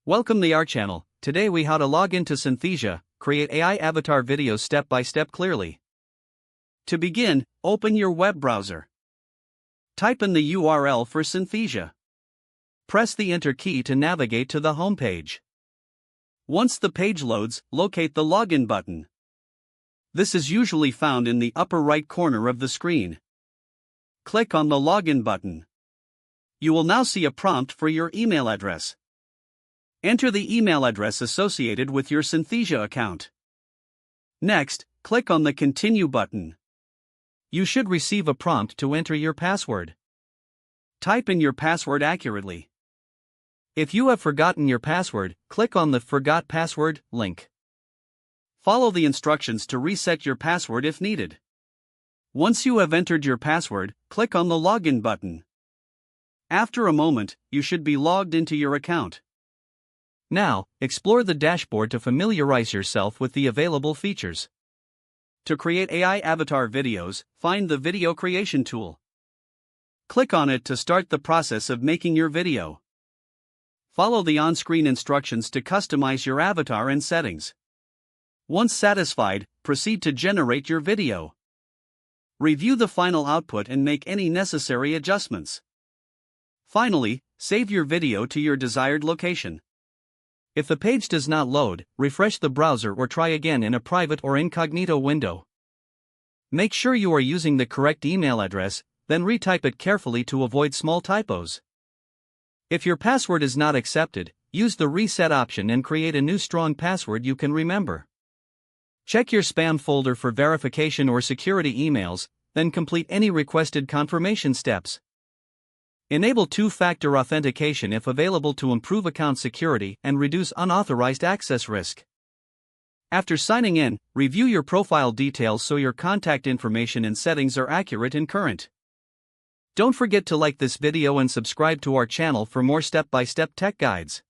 Welcome to our channel. Today we how to log into Synthesia, create AI avatar videos step by step clearly. To begin, open your web browser. Type in the URL for Synthesia. Press the Enter key to navigate to the home page. Once the page loads, locate the login button. This is usually found in the upper right corner of the screen. Click on the login button. You will now see a prompt for your email address. Enter the email address associated with your Synthesia account. Next, click on the Continue button. You should receive a prompt to enter your password. Type in your password accurately. If you have forgotten your password, click on the Forgot Password link. Follow the instructions to reset your password if needed. Once you have entered your password, click on the Login button. After a moment, you should be logged into your account. Now, explore the dashboard to familiarize yourself with the available features. To create AI avatar videos, find the Video Creation tool. Click on it to start the process of making your video. Follow the on-screen instructions to customize your avatar and settings. Once satisfied, proceed to generate your video. Review the final output and make any necessary adjustments. Finally, save your video to your desired location. If the page does not load, refresh the browser or try again in a private or incognito window. Make sure you are using the correct email address, then retype it carefully to avoid small typos. If your password is not accepted, use the reset option and create a new strong password you can remember. Check your spam folder for verification or security emails, then complete any requested confirmation steps. Enable two-factor authentication if available to improve account security and reduce unauthorized access risk. After signing in, review your profile details so your contact information and settings are accurate and current. Don't forget to like this video and subscribe to our channel for more step-by-step tech guides.